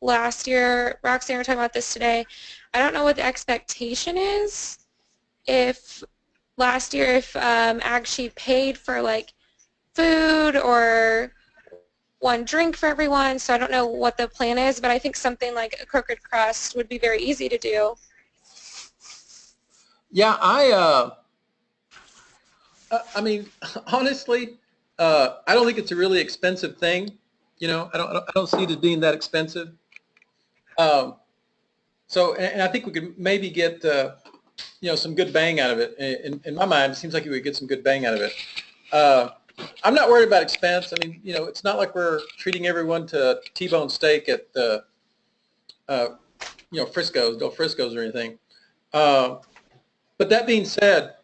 last year, Roxanne, we were talking about this today. I don't know what the expectation is. If last year, if AGSHE paid for like food or one drink for everyone, so I don't know what the plan is, but I think something like a crooked crust would be very easy to do. Yeah, I mean, honestly, I don't think it's a really expensive thing. You know, I don't see it as being that expensive. Um, so, and I think we could maybe get, you know, some good bang out of it. In my mind, it seems like we would get some good bang out of it. Uh, I'm not worried about expense. I mean, you know, it's not like we're treating everyone to T-bone steak at the, uh, you know, Frisco's, Del Frisco's or anything. Uh, but that being said,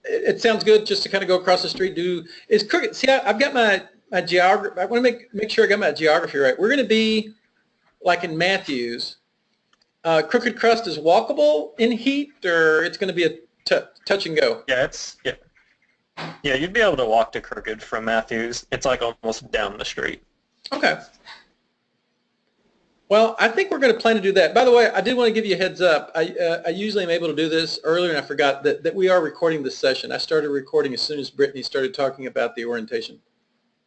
it sounds good just to kind of go across the street. Is Crooked? See, I've got my geography. I want to make sure I got my geography right. We're going to be like in Matthews. Crooked Crust is walkable in heat, or it's going to be a touch and go. Yeah, yeah. You'd be able to walk to Crooked from Matthews. It's like almost down the street. Okay. Well, I think we're going to plan to do that. By the way, I did want to give you a heads up. I usually am able to do this earlier, and I forgot that we are recording this session. I started recording as soon as Brittany started talking about the orientation,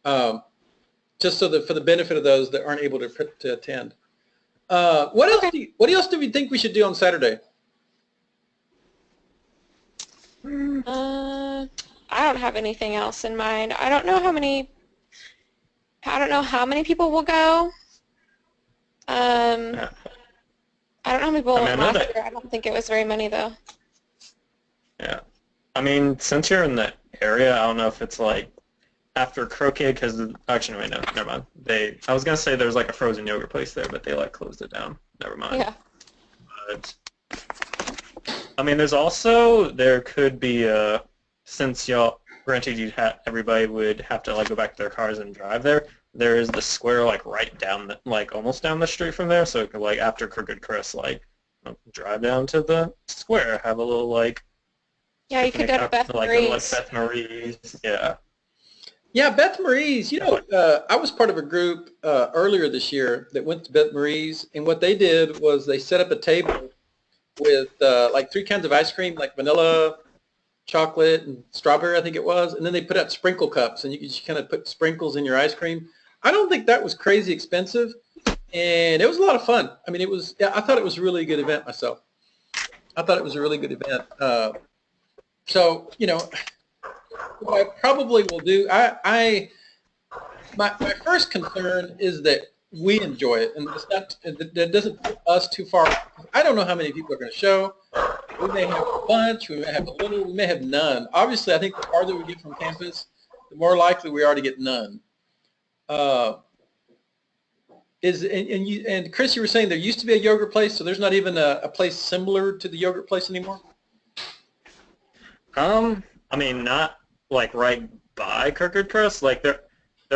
just so that for the benefit of those that aren't able to attend. What else do we think we should do on Saturday? I don't have anything else in mind. I don't know how many people will go. Yeah. I don't know how many people I went know last year. I don't think it was very many though. Yeah. I mean, since you're in the area, I don't know if it's like after Croquet, because actually, wait, no, never mind. I was gonna say there's like a frozen yogurt place there, but they like closed it down. Never mind. Yeah. But I mean, there could be since y'all, granted, everybody would have to like go back to their cars and drive there. There is the square like right down like almost down the street from there, so it could, like after Crooked Chris, like drive down to the square, have a little like Yeah, you could go to Beth Marie's. Beth Marie's, yeah. Yeah, Beth Marie's. You know, I was part of a group earlier this year that went to Beth Marie's, and what they did was they set up a table with like 3 kinds of ice cream, like vanilla, chocolate, and strawberry, I think it was, and then they put out sprinkle cups, and you could just kind of put sprinkles in your ice cream. I don't think that was crazy expensive, and it was a lot of fun. I mean, I thought it was a really good event myself. I thought it was a really good event. So, you know, what I probably will do, my first concern is that we enjoy it, and that doesn't put us too far. I don't know how many people are going to show. We may have a bunch, we may have a little, we may have none. Obviously, I think the farther we get from campus, the more likely we are to get none. And Chris, you were saying there used to be a yogurt place, so there's not even a place similar to the yogurt place anymore? I mean, not like right by Crooked Crust. Like there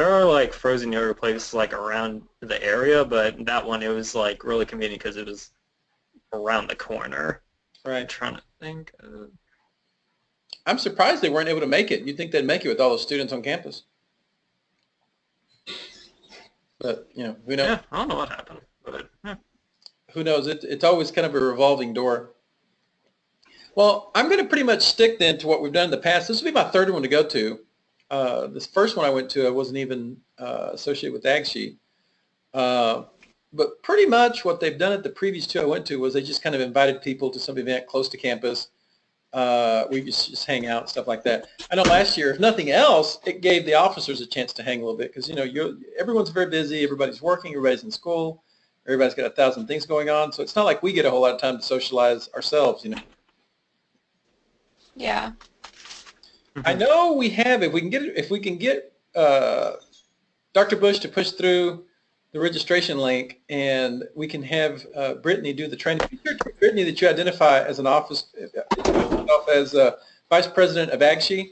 are like frozen yogurt places like around the area, but that one, it was like really convenient because it was around the corner. Right. I'm trying to think. I'm surprised they weren't able to make it. You'd think they'd make it with all those students on campus. But, you know, who knows? Yeah, I don't know what happened, but yeah. Who knows? It's always kind of a revolving door. Well, I'm going to pretty much stick then to what we've done in the past. This will be my third one to go to. This first one I went to, I wasn't even associated with AGSHE. But pretty much what they've done at the previous 2 I went to was they just kind of invited people to some event close to campus. We just hang out and stuff like that. I know last year, if nothing else, it gave the officers a chance to hang a little bit because, you know, everyone's very busy. Everybody's working. Everybody's in school. Everybody's got 1,000 things going on. So it's not like we get a whole lot of time to socialize ourselves, you know. Yeah. I know we have, if we can get Dr. Bush to push through the registration link, and we can have Brittany do the training. Be sure, Brittany, that you identify as an office, as Vice President of AGSHE,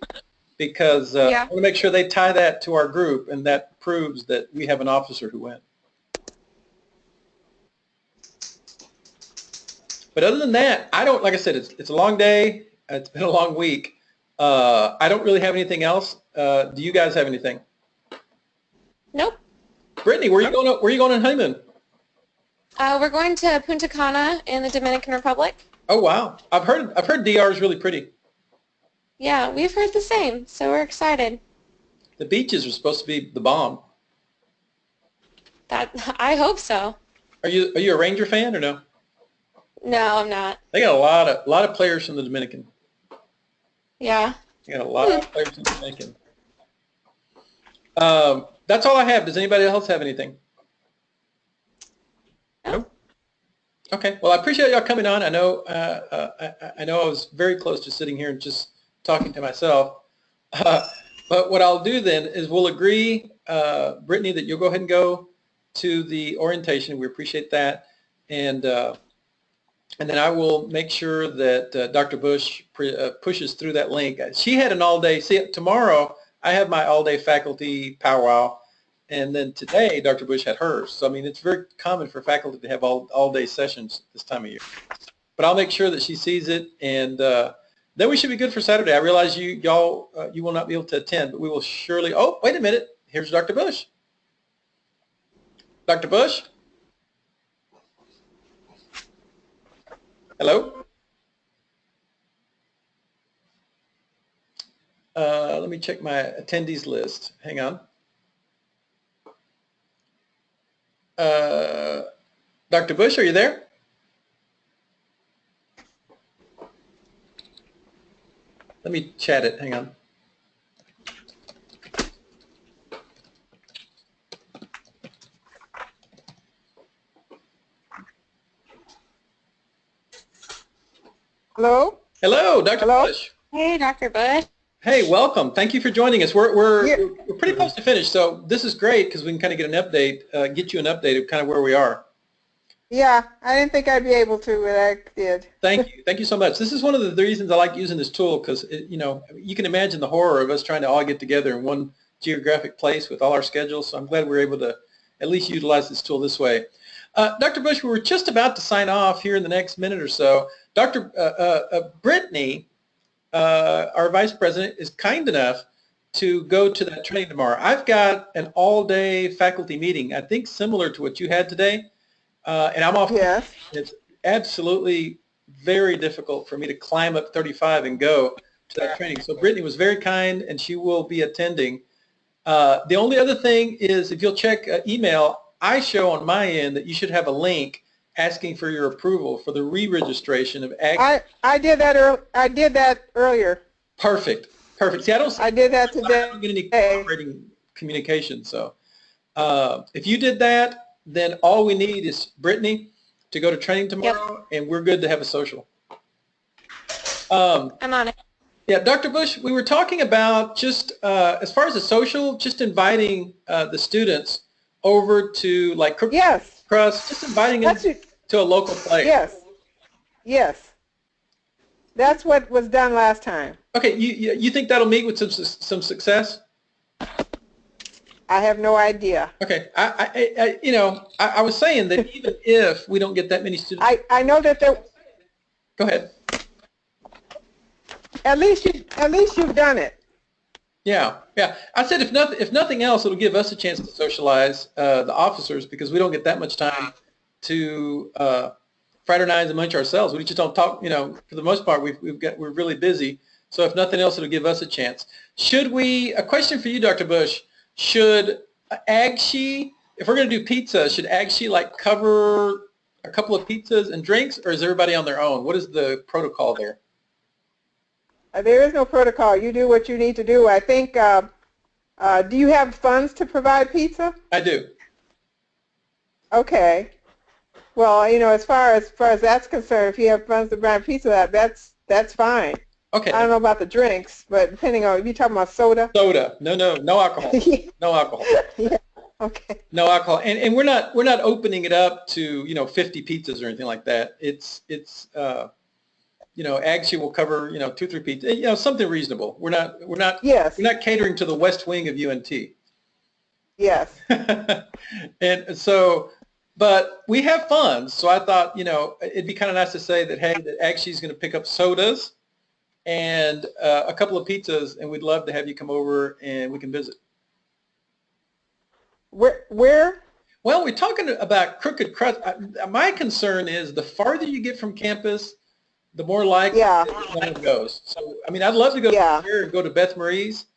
because I want to make sure they tie that to our group, and that proves that we have an officer who went. But other than that, I don't, like I said, it's a long day. It's been a long week. I don't really have anything else. Do you guys have anything? Nope. Brittany, where are you going on honeymoon? We're going to Punta Cana in the Dominican Republic. Oh wow, I've heard DR is really pretty. Yeah, we've heard the same, so we're excited. The beaches are supposed to be the bomb. I hope so. Are you a Ranger fan or no? No, I'm not. They got a lot of players from the Dominican. Yeah. They got a lot of players from the Dominican. That's all I have. Does anybody else have anything? No. Okay. Well, I appreciate y'all coming on. I know I was very close to sitting here and just talking to myself. But what I'll do then is we'll agree, Brittany, that you'll go ahead and go to the orientation. We appreciate that. And then I will make sure that Dr. Bush pushes through that link. She had an all-day. See, tomorrow I have my all-day faculty powwow. And then today, Dr. Bush had hers. So, I mean, it's very common for faculty to have all-day sessions this time of year. But I'll make sure that she sees it, and then we should be good for Saturday. I realize you will not be able to attend, but we will surely. Oh, wait a minute. Here's Dr. Bush. Dr. Bush? Hello? Let me check my attendees list. Hang on. Dr. Bush, are you there? Let me chat it. Hang on. Hello? Hello, Dr. Hello? Bush. Hey, Dr. Bush. Hey, welcome. Thank you for joining us. We're pretty close to finish, so this is great because we can kind of get an update, get you an update of kind of where we are. Yeah, I didn't think I'd be able to, but I did. Thank you. Thank you so much. This is one of the reasons I like using this tool because, you can imagine the horror of us trying to all get together in one geographic place with all our schedules, so I'm glad we're able to at least utilize this tool this way. Dr. Bush, we were just about to sign off here in the next minute or so. Dr. Brittany, our vice president, is kind enough to go to that training tomorrow. I've got an all-day faculty meeting, I think similar to what you had today, and I'm off. Yes. It's absolutely very difficult for me to climb up 35 and go to that training. So Brittany was very kind, and she will be attending. The only other thing is if you'll check email, I show on my end that you should have a link asking for your approval for the re-registration of AGSHE. I did that. I did that earlier. Perfect. Perfect. See, I did that today. I don't get any cooperating communication. So if you did that, then all we need is Brittany to go to training tomorrow, and we're good to have a social. I'm on it. Yeah, Dr. Bush, we were talking about just as far as the social, just inviting the students over to like Crook Crust, just inviting them to a local place. Yes. Yes. That's what was done last time. Okay, you think that'll meet with some success? I have no idea. Okay, I was saying that even if we don't get that many students, I know that there. Go ahead. At least you've done it. Yeah, yeah. I said if nothing else, it'll give us a chance to socialize the officers because we don't get that much time to fraternize amongst ourselves. We just don't talk. For the most part, we're really busy. So if nothing else, it'll give us a chance. A question for you, Dr. Bush? Should AGSHE, if we're going to do pizza, should AGSHE like cover a couple of pizzas and drinks, or is everybody on their own? What is the protocol there? There is no protocol. You do what you need to do. I think. Do you have funds to provide pizza? I do. Okay. Well, as far as that's concerned, if you have funds to provide pizza, that's fine. Okay. I don't know about the drinks, but depending on if you're talking about soda. Soda. No alcohol. No alcohol. Yeah. Okay. No alcohol, and we're not opening it up to 50 pizzas or anything like that. It's AGSHE will cover 2-3 pizzas, something reasonable. We're not catering to the West Wing of UNT. Yes. And so, but we have funds, so I thought it'd be kind of nice to say that hey, that AGSHE is going to pick up sodas and a couple of pizzas, and we'd love to have you come over and we can visit. Where? Well, we're talking about crooked crust. My concern is the farther you get from campus, the more likely Yeah, one goes. So, I mean, I'd love to go yeah, here and go to Beth Marie's.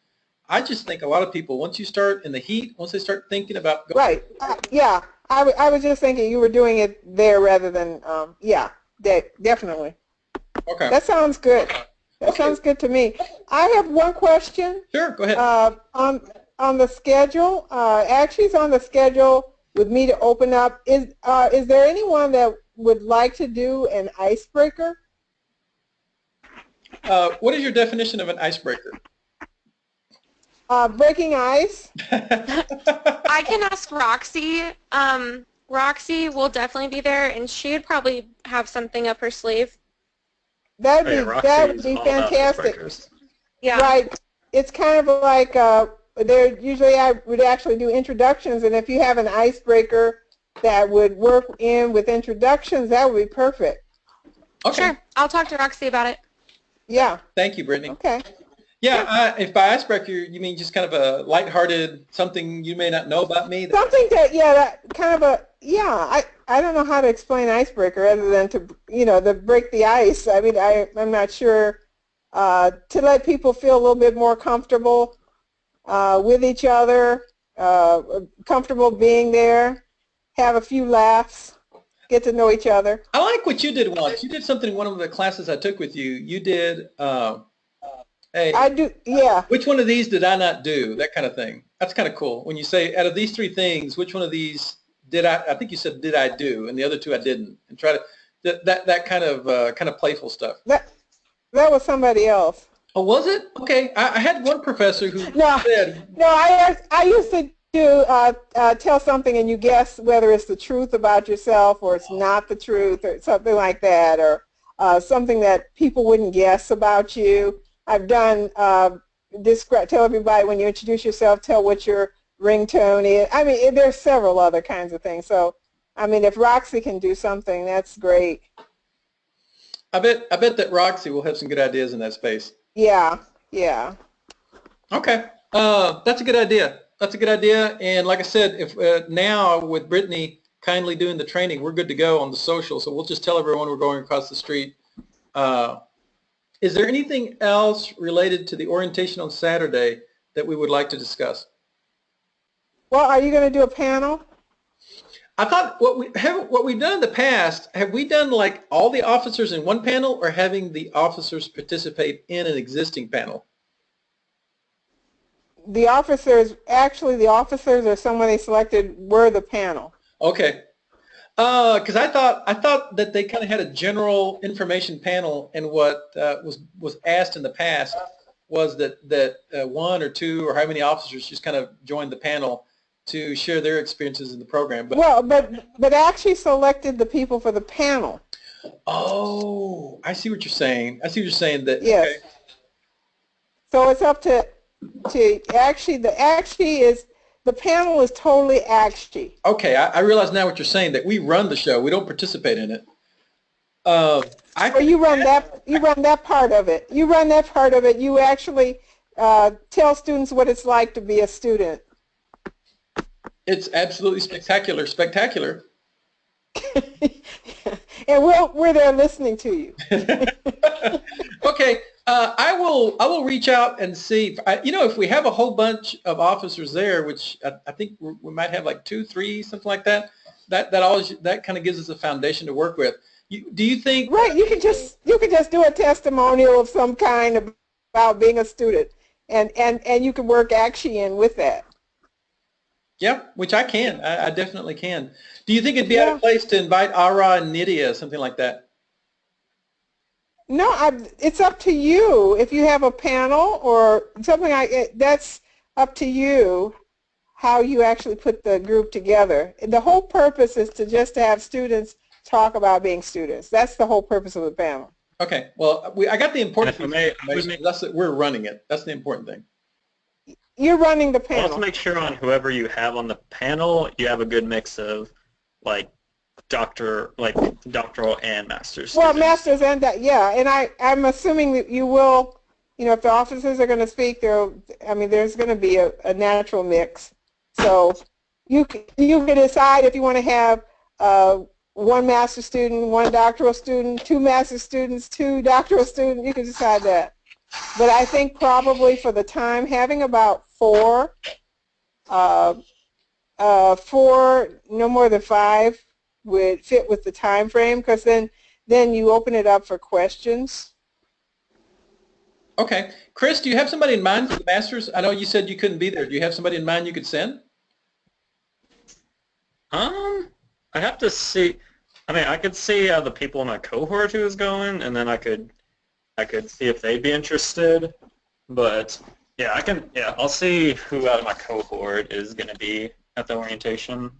I just think a lot of people, once you start in the heat, once they start thinking about going, right. Yeah, I was just thinking you were doing it there rather than, yeah, definitely. okay, That sounds good. That okay, sounds good to me. I have one question sure, go ahead. on the schedule. Actually, it's on the schedule with me to open up. Is there anyone that would like to do an icebreaker? What is your definition of an icebreaker? Breaking ice. I can ask Roxy. Roxy will definitely be there, and she'd probably have something up her sleeve. Oh, yeah, That would Roxy's be all about fantastic. icebreakers. Yeah. Right. It's kind of like there. Usually, I would actually do introductions, and if you have an icebreaker that would work in with introductions, that would be perfect. Okay, Sure. I'll talk to Roxy about it. Yeah. thank you, Brittany. Okay. Yeah, if by icebreaker you mean just kind of a lighthearted something you may not know about me. Something that kind of I don't know how to explain icebreaker other than to break the ice. I mean, I'm not sure to let people feel a little bit more comfortable with each other, comfortable being there, have a few laughs, get to know each other. I like what you did once. You did something in one of the classes I took with you. You did, hey, I do, yeah. which one of these did I not do? That kind of thing. That's kind of cool. When you say, out of these three things, which one of these did I think you said, did I do? And the other two I didn't. And try to, that kind of playful stuff. That was somebody else. Oh, was it? Okay. I had one professor who No, said, no. I used to do tell something and you guess whether it's the truth about yourself or it's not the truth or something like that, or something that people wouldn't guess about you. I've done tell everybody when you introduce yourself, tell what your ringtone is. I mean, there's several other kinds of things. So, I mean, if Roxy can do something, that's great. I bet that Roxy will have some good ideas in that space. Yeah, yeah. Okay. That's a good idea. That's a good idea. And like I said, if now with Brittany kindly doing the training, we're good to go on the social. So we'll just tell everyone we're going across the street. Is there anything else related to the orientation on Saturday that we would like to discuss? Well, are you going to do a panel? I thought what we've done in the past, have we done like all the officers in one panel or having the officers participate in an existing panel? The officers or someone they selected were the panel. Okay. Because I thought that they kind of had a general information panel, and what was asked in the past was that one or two or how many officers just kind of joined the panel to share their experiences in the program. But actually selected the people for the panel. Oh, I see what you're saying. I see what you're saying. That yes. Okay. So it's up to actually the panel is totally AGSHE. Okay, I realize now what you're saying, that we run the show. We don't participate in it. You run that part of it. You run that part of it. You actually tell students what it's like to be a student. It's absolutely spectacular. And we're there listening to you. Okay, I will reach out and see if we have a whole bunch of officers there, which I think we might have like 2, 3, something like that. That kind of gives us a foundation to work with. Do you think? Right, you can just do a testimonial of some kind about being a student, and you can work AGSHE in with that. Yep, which I can. I definitely can. Do you think it'd be out of place to invite Ara and Nydia, something like that? No, it's up to you. If you have a panel or something like it, that's up to you how you actually put the group together. The whole purpose is to have students talk about being students. That's the whole purpose of the panel. Okay. Well, I got the important information. That's that we're running it. That's the important thing. You're running the panel. Also make sure on whoever you have on the panel, you have a good mix of doctoral and master's Well, students. masters and that, yeah. And I'm assuming that you will, if the officers are going to speak, there's going to be a natural mix. So you can decide if you want to have one master's student, one doctoral student, two master's students, two doctoral students. You can decide that. But I think probably for the time, having about uh, four, no more than five, would fit with the time frame, because then you open it up for questions. Okay. Chris, do you have somebody in mind for the masters? I know you said you couldn't be there. Do you have somebody in mind you could send? I have to see. I mean, I could see how the people in my cohort who is going, and then I could see if they'd be interested. But yeah, I'll see who out of my cohort is going to be at the orientation.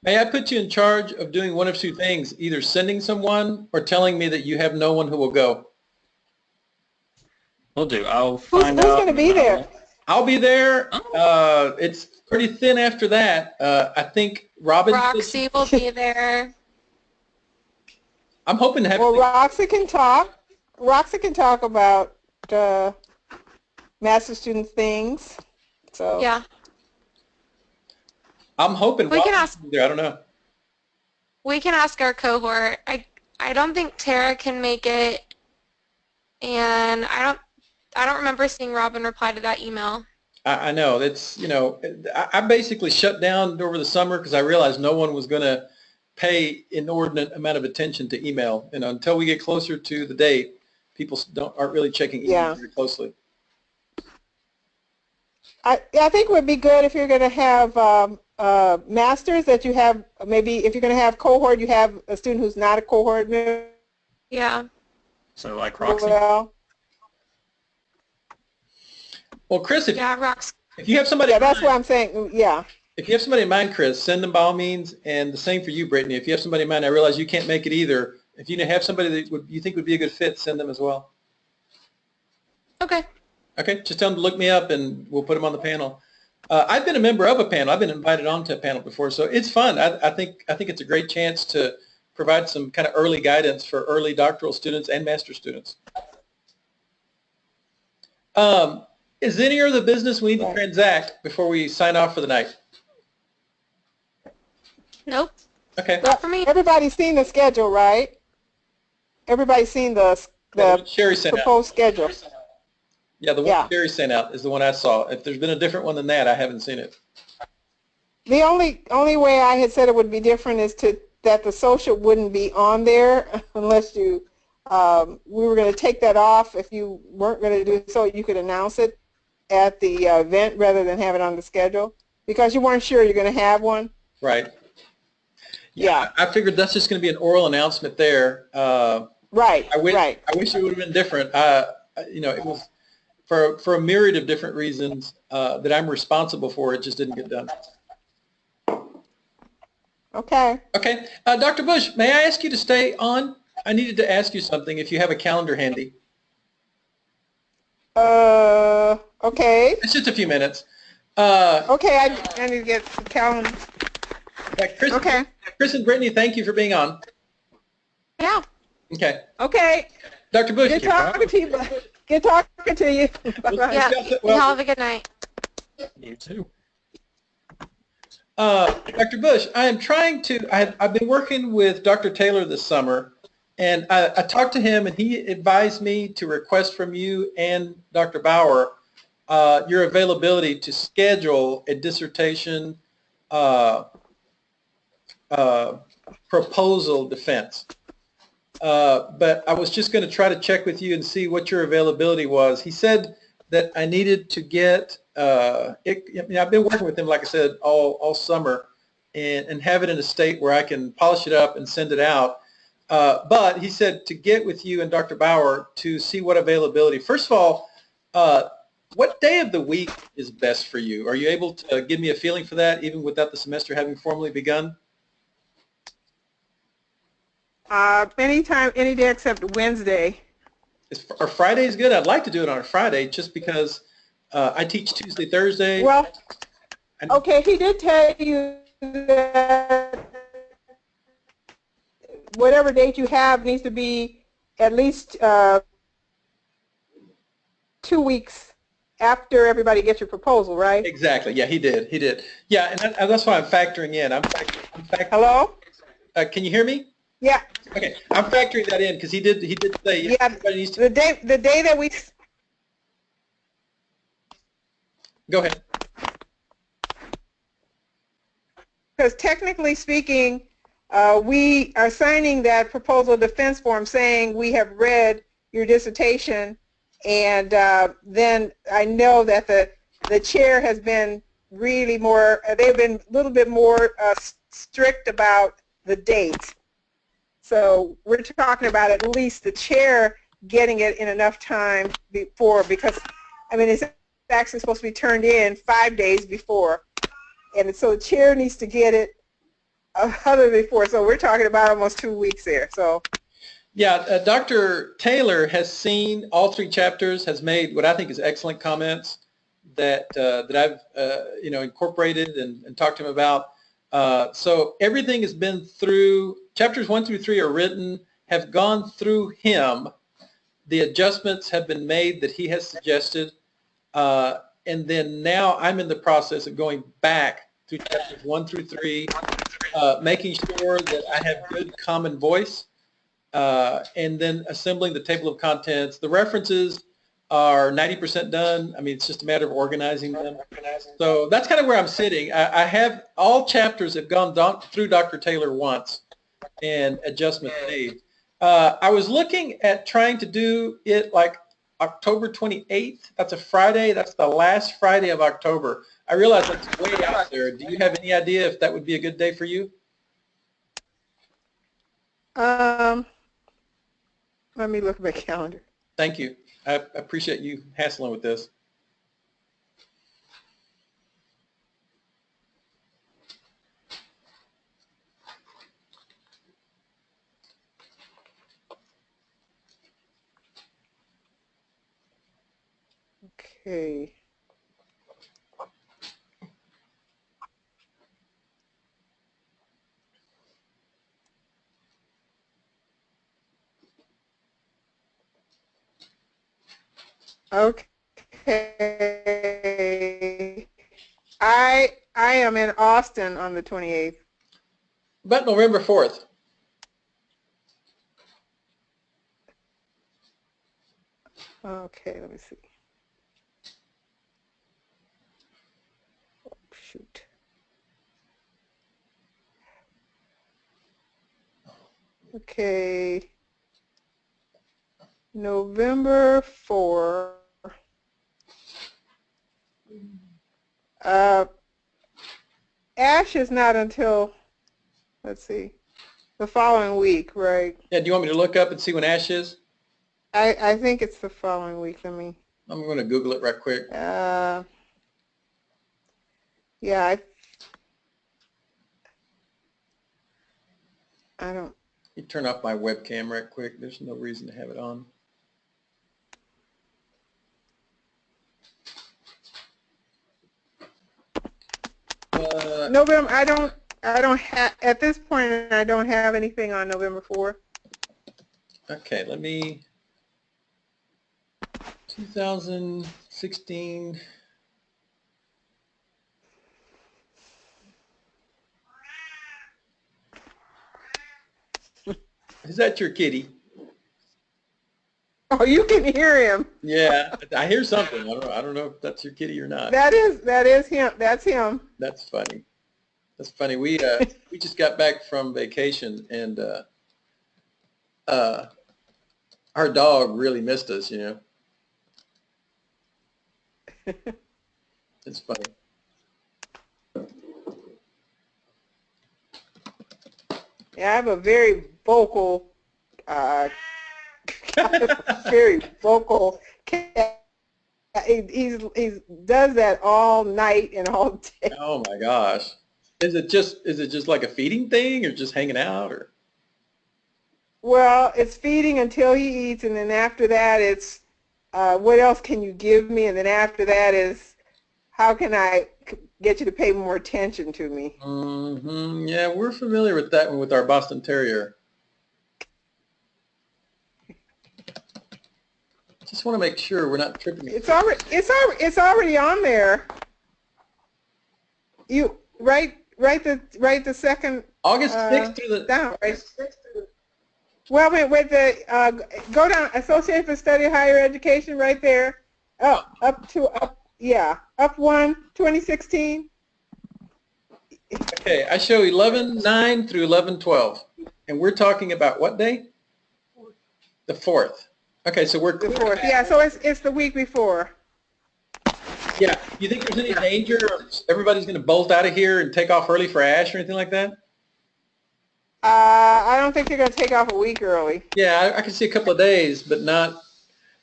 May I put you in charge of doing one of two things, either sending someone or telling me that you have no one who will go? Will do. I'll find out. Who's going to be there? I'll be there. Oh. It's pretty thin after that. I think Robin. Roxy will be there. I'm hoping to have. Well, Roxy can talk. Roxy can talk about master student things. So Yeah. I'm hoping We can Robin ask- will be there. I don't know. We can ask our cohort. I don't think Tara can make it, and I don't remember seeing Robin reply to that email. I know. It's, I basically shut down over the summer because I realized no one was going to pay inordinate amount of attention to email. Until we get closer to the date, people aren't really checking email very closely. I think it would be good if you're going to have masters, that you have, maybe if you're going to have cohort, you have a student who's not a cohort member. Yeah. So like Roxy. Well, Chris, if you have somebody, that's what I'm saying. Yeah. If you have somebody in mind, Chris, send them by all means, and the same for you, Brittany. If you have somebody in mind, I realize you can't make it either. If you have somebody that you think would be a good fit, send them as well. Okay. Okay, just tell them to look me up, and we'll put them on the panel. I've been a member of a panel. I've been invited onto a panel before, so it's fun. I think it's a great chance to provide some kind of early guidance for early doctoral students and master students. Is there any other business we need to transact before we sign off for the night? Nope. Okay. Not for me. Everybody's seen the schedule, right? Everybody's seen the Sherry sent proposed schedule. Yeah, the one Sherry sent out is the one I saw. If there's been a different one than that, I haven't seen it. The only way I had said it would be different is that the social wouldn't be on there unless you we were going to take that off. If you weren't going to do so, you could announce it at the event rather than have it on the schedule, because you weren't sure you're going to have one. Right. Yeah. I figured that's just going to be an oral announcement there. Right. I wish it would have been different. It was for a myriad of different reasons that I'm responsible for. It just didn't get done. Okay. Okay. Dr. Bush, may I ask you to stay on? I needed to ask you something if you have a calendar handy. Okay. It's just a few minutes. Okay, I need to get the calendar. Chris and Brittany, thank you for being on. Yeah. Okay. Okay. Dr. Bush. Good talking to you. Good talking to you. Bye-bye. Yeah. Well, Have a good night. You too. Dr. Bush, I am trying to, I've been working with Dr. Taylor this summer, and I talked to him, and he advised me to request from you and Dr. Bauer your availability to schedule a dissertation proposal defense. But I was just going to try to check with you and see what your availability was. He said that I needed to get I've been working with him, like I said, all summer, and have it in a state where I can polish it up and send it out. But he said to get with you and Dr. Bauer to see what availability. First of all, what day of the week is best for you? Are you able to give me a feeling for that, even without the semester having formally begun? Anytime, any day except Wednesday. Are Fridays good? I'd like to do it on a Friday just because I teach Tuesday, Thursday. Well, okay, he did tell you that whatever date you have needs to be at least 2 weeks after everybody gets your proposal, right? Exactly. Yeah, he did. He did. Yeah, and that's why I'm factoring in. I'm factoring. Hello? Can you hear me? Yeah, Okay, I'm factoring that in because he did say yeah. everybody needs to The day that we, go ahead. because technically speaking, we are signing that proposal defense form saying we have read your dissertation, and then I know that the chair has been really more, they've been a little bit more strict about the date. So we're talking about at least the chair getting it in enough time before, because, I mean, it's actually supposed to be turned in 5 days before. And so the chair needs to get it other before. So we're talking about almost 2 weeks there. So Yeah, Dr. Taylor has seen all 3 chapters, has made what I think is excellent comments that that I've incorporated and talked to him about. So everything has been through, chapters 1 through 3 are written, have gone through him. The adjustments have been made that he has suggested. And then now I'm in the process of going back through chapters 1 through 3, making sure that I have good common voice, and then assembling the table of contents. The references are 90% done. I mean, it's just a matter of organizing them. So that's kind of where I'm sitting. I have all chapters have gone through Dr. Taylor once and adjustments made. I was looking at trying to do it like October 28th. That's a Friday. That's the last Friday of October. I realize that's way out there. Do you have any idea if that would be a good day for you? let me look at my calendar. Thank you. I appreciate you hassling with this. Okay. Okay. I am in Austin on the 28th. About November 4th. Okay, let me see. Oh, shoot. Okay. November 4. AGSHE is not until, let's see, the following week, right? Yeah, do you want me to look up and see when AGSHE is? I think it's the following week. Let me. I'm going to Google it right quick. Yeah, I don't. You turn off my webcam right quick. There's no reason to have it on. November. I don't have at this point. I don't have anything on November 4th. Okay, let me. 2016. Is that your kitty? Oh, you can hear him. Yeah, I hear something. I don't know if that's your kitty or not. That is him. That's him. That's funny. That's funny. We just got back from vacation, and our dog really missed us. It's funny. Yeah, I have a very vocal, very vocal cat. He does that all night and all day. Oh my gosh. Is it just like a feeding thing, or just hanging out, or? Well, it's feeding until he eats, and then after that it's what else can you give me, and then after that is how can I get you to pay more attention to me. Mm-hmm. Yeah, we're familiar with that one with our Boston Terrier. just want to make sure we're not tripping. It's already on there. You write the second August 6th through the down, right? Well, with the go down, Association for Study of Higher Education, right there. Up one, 2016. Okay, I show 11/9 through 11/12, and we're talking about what day? The 4th. Okay, so we're The 4th. Yeah, so it's the week before. Yeah. You think there's any danger of everybody's going to bolt out of here and take off early for AGSHE or anything like that? I don't think you're going to take off a week early. Yeah, I can see a couple of days, but not.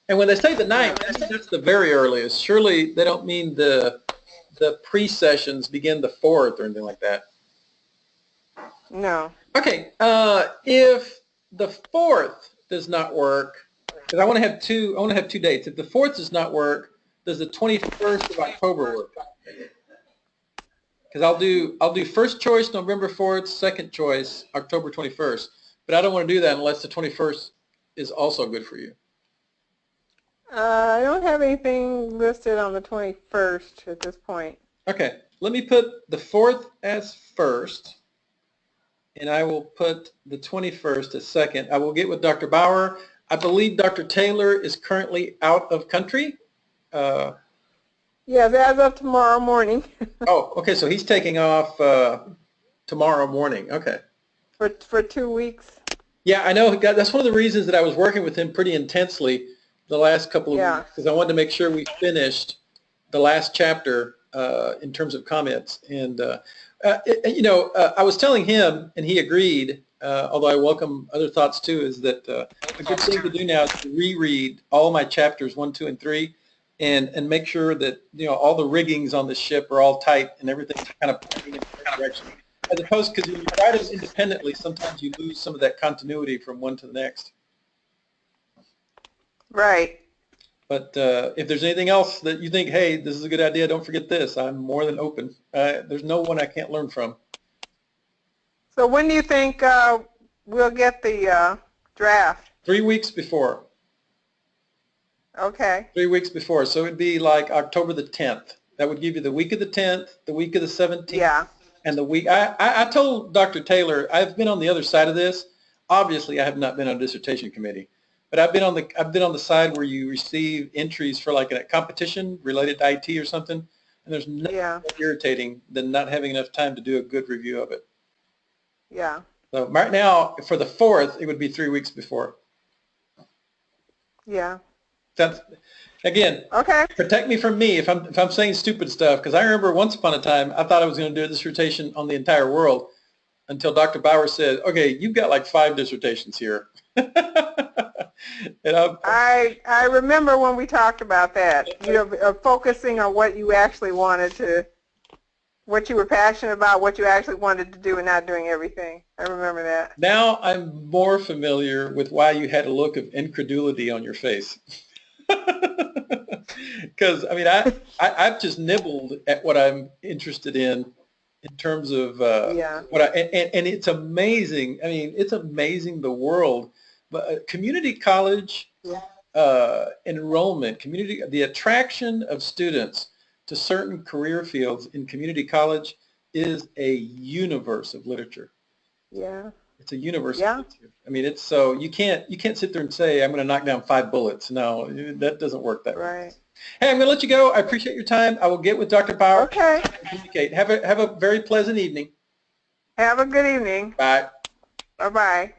And when they say the 9th, that's the very earliest. Surely they don't mean the pre-sessions begin the 4th or anything like that. No. Okay. If the 4th does not work, because I want to have two dates. If the 4th does not work, does the 21st of October work? Because I'll do first choice November 4th, second choice October 21st. But I don't want to do that unless the 21st is also good for you. I don't have anything listed on the 21st at this point. Okay, let me put the 4th as first, and I will put the 21st as second. I will get with Dr. Bauer. I believe Dr. Taylor is currently out of country. Yes, as of tomorrow morning. Oh, okay, so he's taking off tomorrow morning. Okay. For 2 weeks. Yeah, I know. That's one of the reasons that I was working with him pretty intensely the last couple of weeks, because I wanted to make sure we finished the last chapter in terms of comments. And, I was telling him, and he agreed, although I welcome other thoughts too, is that a good thing to do now is to reread all my chapters 1, 2, and 3, and make sure that all the riggings on the ship are all tight and everything's kind of pointing in the right direction. As opposed, because when you write them independently, sometimes you lose some of that continuity from one to the next. Right. But if there's anything else that you think, hey, this is a good idea, don't forget this, I'm more than open. There's no one I can't learn from. So when do you think we'll get the draft? 3 weeks before. Okay. 3 weeks before. So it'd be like October the 10th. That would give you the week of the 10th, the week of the 17th. Yeah. And the week, I told Dr. Taylor, I've been on the other side of this. Obviously, I have not been on a dissertation committee, but I've been on the side where you receive entries for like a competition related to IT or something, and there's nothing more irritating than not having enough time to do a good review of it. Yeah. So right now, for the 4th, it would be 3 weeks before. Yeah. That's, again, protect me from me if I'm saying stupid stuff, because I remember once upon a time I thought I was going to do a dissertation on the entire world until Dr. Bauer said, okay, you've got like 5 dissertations here. And I remember when we talked about that, focusing on what you actually wanted to, what you were passionate about, what you actually wanted to do, and not doing everything. I remember that. Now I'm more familiar with why you had a look of incredulity on your face. Because I mean, I've just nibbled at what I'm interested in terms of what and it's amazing. I mean, it's amazing the world, but community college enrollment, the attraction of students to certain career fields in community college is a universe of literature. Yeah. It's a universe. Yeah. I mean, it's so you can't sit there and say I'm going to knock down 5 bullets. No, that doesn't work that way. Right. Hey, I'm going to let you go. I appreciate your time. I will get with Dr. Bauer. Okay. Communicate. Have a very pleasant evening. Have a good evening. Bye. Bye-bye.